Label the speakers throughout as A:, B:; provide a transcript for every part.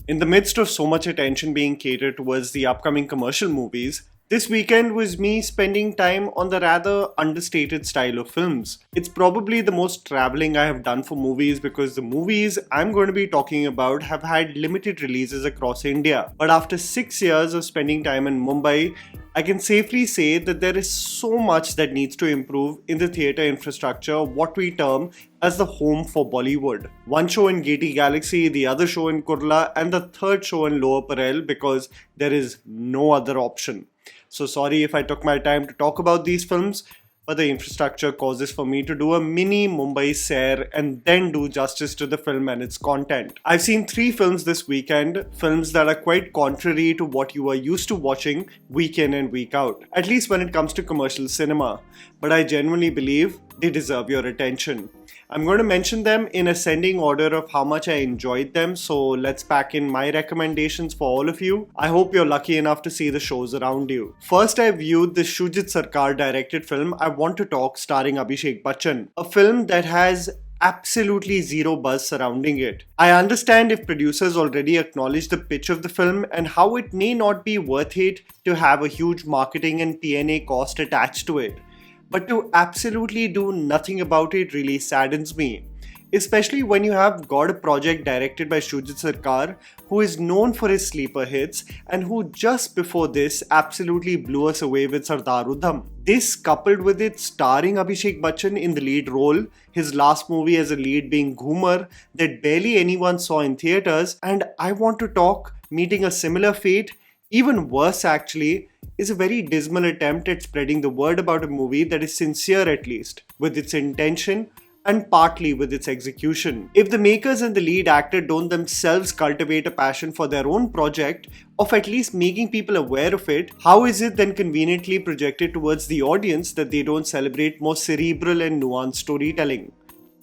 A: In the midst of so much attention being catered towards the upcoming commercial movies, this weekend was me spending time on the rather understated style of films. It's probably the most traveling I have done for movies because the movies I'm going to be talking about have had limited releases across India. But after 6 years of spending time in Mumbai, I can safely say that there is so much that needs to improve in the theatre infrastructure, what we term as the home for Bollywood. One show in Gaiety Galaxy, the other show in Kurla, and the third show in Lower Parel because there is no other option. So sorry if I took my time to talk about these films, but the infrastructure causes for me to do a mini Mumbai Sair and then do justice to the film and its content. I've seen 3 films this weekend, films that are quite contrary to what you are used to watching week in and week out, at least when it comes to commercial cinema. But I genuinely believe they deserve your attention. I'm going to mention them in ascending order of how much I enjoyed them, so let's pack in my recommendations for all of you. I hope you're lucky enough to see the shows around you. First, I viewed the Shoojit Sircar directed film I Want to Talk starring Abhishek Bachchan, a film that has absolutely zero buzz surrounding it. I understand if producers already acknowledge the pitch of the film and how it may not be worth it to have a huge marketing and P&A cost attached to it. But to absolutely do nothing about it really saddens me. Especially when you have got a project directed by Shoojit Sircar, who is known for his sleeper hits and who just before this absolutely blew us away with Sardar Udham. This, coupled with it starring Abhishek Bachchan in the lead role, his last movie as a lead being Ghumar that barely anyone saw in theatres, and I Want to Talk meeting a similar fate, even worse actually, is a very dismal attempt at spreading the word about a movie that is sincere at least, with its intention and partly with its execution. If the makers and the lead actor don't themselves cultivate a passion for their own project, of at least making people aware of it, how is it then conveniently projected towards the audience that they don't celebrate more cerebral and nuanced storytelling?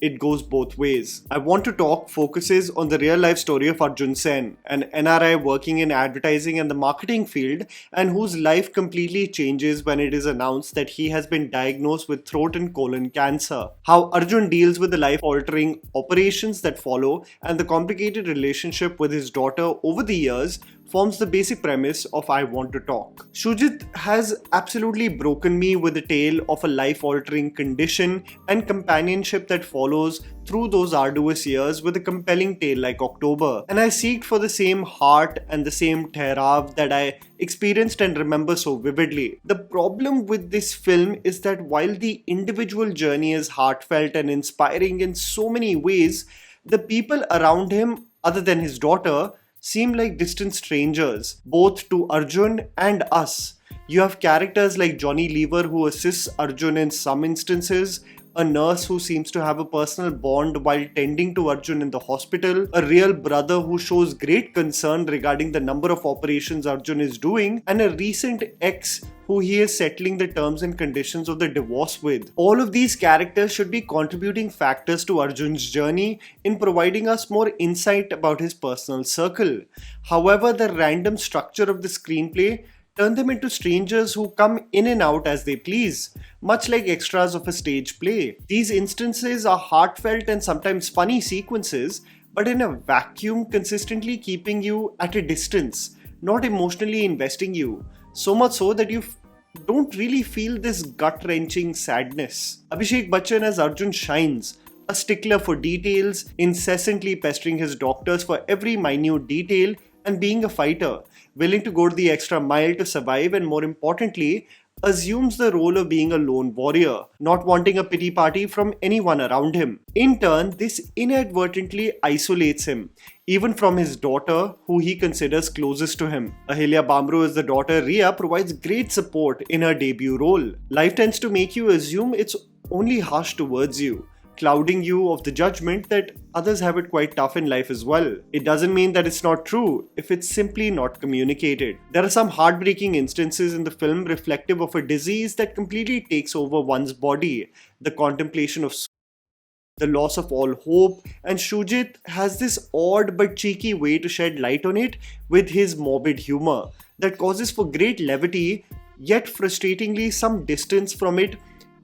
A: It goes both ways. I Want to Talk focuses on the real life story of Arjun Sen, an NRI working in advertising and the marketing field and whose life completely changes when it is announced that he has been diagnosed with throat and colon cancer. How Arjun deals with the life-altering operations that follow and the complicated relationship with his daughter over the years forms the basic premise of I Want to Talk. Shoojit has absolutely broken me with the tale of a life-altering condition and companionship that follows through those arduous years with a compelling tale like October. And I seek for the same heart and the same tehrav that I experienced and remember so vividly. The problem with this film is that while the individual journey is heartfelt and inspiring in so many ways, the people around him, other than his daughter, seem like distant strangers, both to Arjun and us. You have characters like Johnny Lever who assists Arjun in some instances, a nurse who seems to have a personal bond while tending to Arjun in the hospital, a real brother who shows great concern regarding the number of operations Arjun is doing, and a recent ex who he is settling the terms and conditions of the divorce with. All of these characters should be contributing factors to Arjun's journey in providing us more insight about his personal circle. However, the random structure of the screenplay turn them into strangers who come in and out as they please, much like extras of a stage play. These instances are heartfelt and sometimes funny sequences, but in a vacuum consistently keeping you at a distance, not emotionally investing you, so much so that you don't really feel this gut-wrenching sadness. Abhishek Bachchan as Arjun shines, a stickler for details, incessantly pestering his doctors for every minute detail, and being a fighter, willing to go the extra mile to survive, and more importantly, assumes the role of being a lone warrior, not wanting a pity party from anyone around him. In turn, this inadvertently isolates him, even from his daughter, who he considers closest to him. Ahilya Bamru as the daughter Riya provides great support in her debut role. Life tends to make you assume it's only harsh towards you, clouding you of the judgment that others have it quite tough in life as well. It doesn't mean that it's not true if it's simply not communicated. There are some heartbreaking instances in the film reflective of a disease that completely takes over one's body, the contemplation of the loss of all hope, and Shoojit has this odd but cheeky way to shed light on it with his morbid humor that causes for great levity, yet frustratingly some distance from it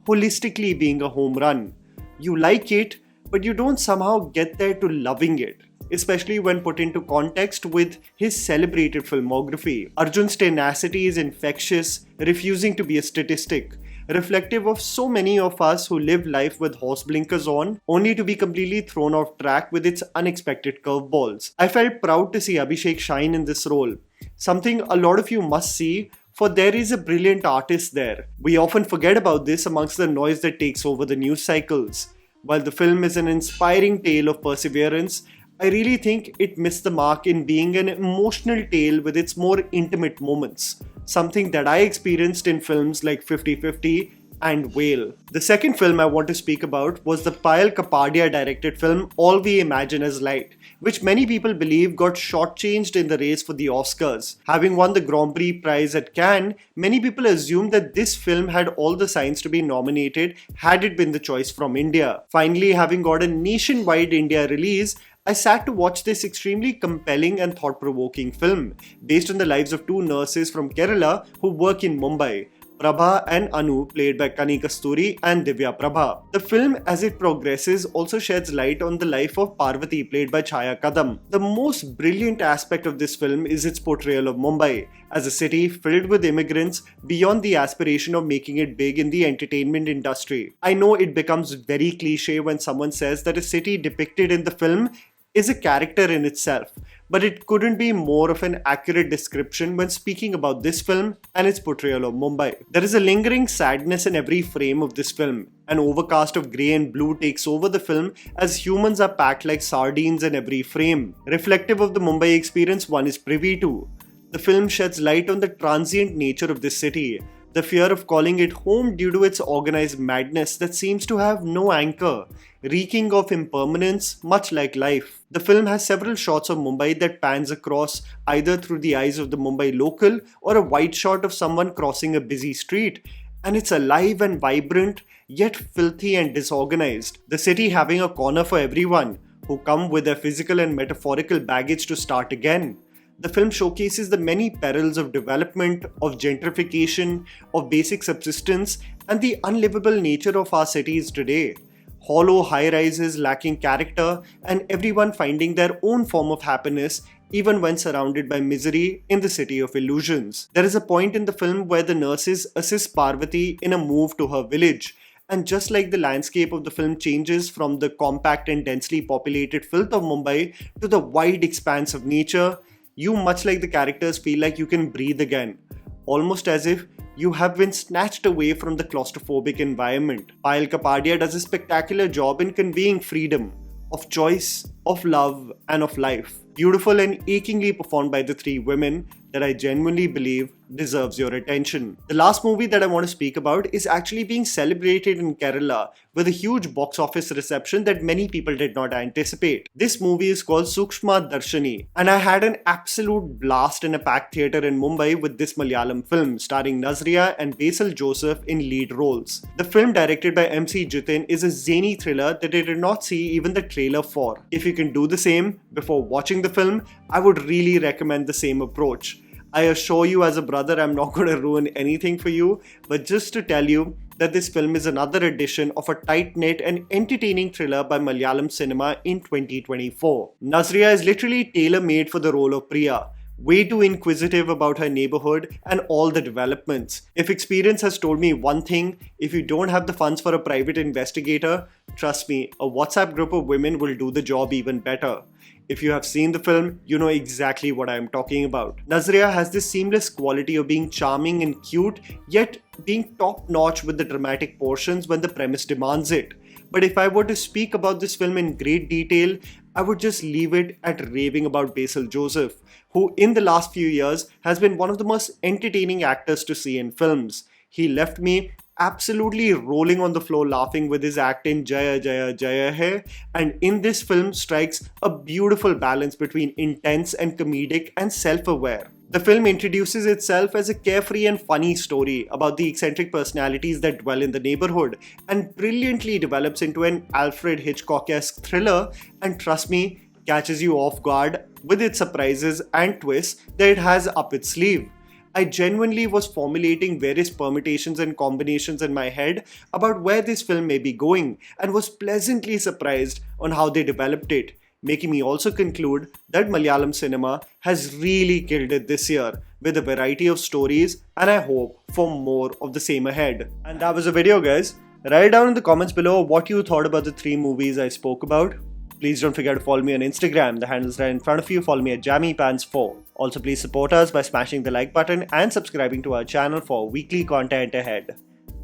A: holistically being a home run. You like it, but you don't somehow get there to loving it. especially when put into context with his celebrated filmography. Arjun's tenacity is infectious, refusing to be a statistic, reflective of so many of us who live life with horse blinkers on, only to be completely thrown off track with its unexpected curveballs. I felt proud to see Abhishek shine in this role, something a lot of you must see, for there is a brilliant artist there. We often forget about this amongst the noise that takes over the news cycles. While the film is an inspiring tale of perseverance, I really think it missed the mark in being an emotional tale with its more intimate moments, something that I experienced in films like 50-50 and Whale. The second film I want to speak about was the Payal Kapadia directed film All We Imagine Is Light, which many people believe got shortchanged in the race for the Oscars. Having won the Grand Prix prize at Cannes, many people assumed that this film had all the signs to be nominated had it been the choice from India. Finally, having got a nationwide India release, I sat to watch this extremely compelling and thought-provoking film, based on the lives of two nurses from Kerala who work in Mumbai, Prabha and Anu, played by Kani Kasturi and Divya Prabha. The film, as it progresses, also sheds light on the life of Parvati, played by Chaya Kadam. The most brilliant aspect of this film is its portrayal of Mumbai as a city filled with immigrants beyond the aspiration of making it big in the entertainment industry. I know it becomes very cliche when someone says that a city depicted in the film is a character in itself, but it couldn't be more of an accurate description when speaking about this film and its portrayal of Mumbai. There is a lingering sadness in every frame of this film. An overcast of grey and blue takes over the film as humans are packed like sardines in every frame, reflective of the Mumbai experience one is privy to. The film sheds light on the transient nature of this city, the fear of calling it home due to its organized madness that seems to have no anchor, reeking of impermanence much like life. The film has several shots of Mumbai that pans across either through the eyes of the Mumbai local or a wide shot of someone crossing a busy street, and it's alive and vibrant yet filthy and disorganized. The city having a corner for everyone who come with their physical and metaphorical baggage to start again. The film showcases the many perils of development, of gentrification, of basic subsistence, and the unlivable nature of our cities today. Hollow high-rises lacking character, and everyone finding their own form of happiness even when surrounded by misery in the city of illusions. There is a point in the film where the nurses assist Parvati in a move to her village, and just like the landscape of the film changes from the compact and densely populated filth of Mumbai to the wide expanse of nature, you, much like the characters, feel like you can breathe again, almost as if you have been snatched away from the claustrophobic environment. Payal Kapadia does a spectacular job in conveying freedom, of choice, of love, and of life. Beautiful and achingly performed by the three women that I genuinely believe deserves your attention. The last movie that I want to speak about is actually being celebrated in Kerala with a huge box office reception that many people did not anticipate. This movie is called Sookshma Darshini, and I had an absolute blast in a packed theatre in Mumbai with this Malayalam film starring Nazriya and Basil Joseph in lead roles. The film, directed by MC Jitin, is a zany thriller that I did not see even the trailer for. If you can do the same before watching the film, I would really recommend the same approach. I assure you, as a brother, I'm not going to ruin anything for you, but just to tell you that this film is another edition of a tight-knit and entertaining thriller by Malayalam cinema in 2024. Nazriya is literally tailor-made for the role of Priya, way too inquisitive about her neighborhood and all the developments. If experience has told me one thing, if you don't have the funds for a private investigator, trust me, a WhatsApp group of women will do the job even better. If you have seen the film, you know exactly what I am talking about. Nazriya has this seamless quality of being charming and cute, yet being top-notch with the dramatic portions when the premise demands it. But if I were to speak about this film in great detail, I would just leave it at raving about Basil Joseph, who in the last few years has been one of the most entertaining actors to see in films. He left me absolutely rolling on the floor laughing with his act in Jaya Jaya Jaya Hai, and in this film strikes a beautiful balance between intense and comedic and self-aware. The film introduces itself as a carefree and funny story about the eccentric personalities that dwell in the neighborhood, and brilliantly develops into an Alfred Hitchcock-esque thriller, and trust me, catches you off guard with its surprises and twists that it has up its sleeve. I genuinely was formulating various permutations and combinations in my head about where this film may be going, and was pleasantly surprised on how they developed it. making me also conclude that Malayalam cinema has really killed it this year with a variety of stories, and I hope for more of the same ahead. And that was the video, guys. Write down in the comments below what you thought about the 3 movies I spoke about. Please don't forget to follow me on Instagram. The handle is right in front of you. Follow me at JammyPants4. Also, please support us by smashing the like button and subscribing to our channel for weekly content ahead.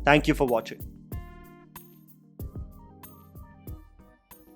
A: Thank you for watching.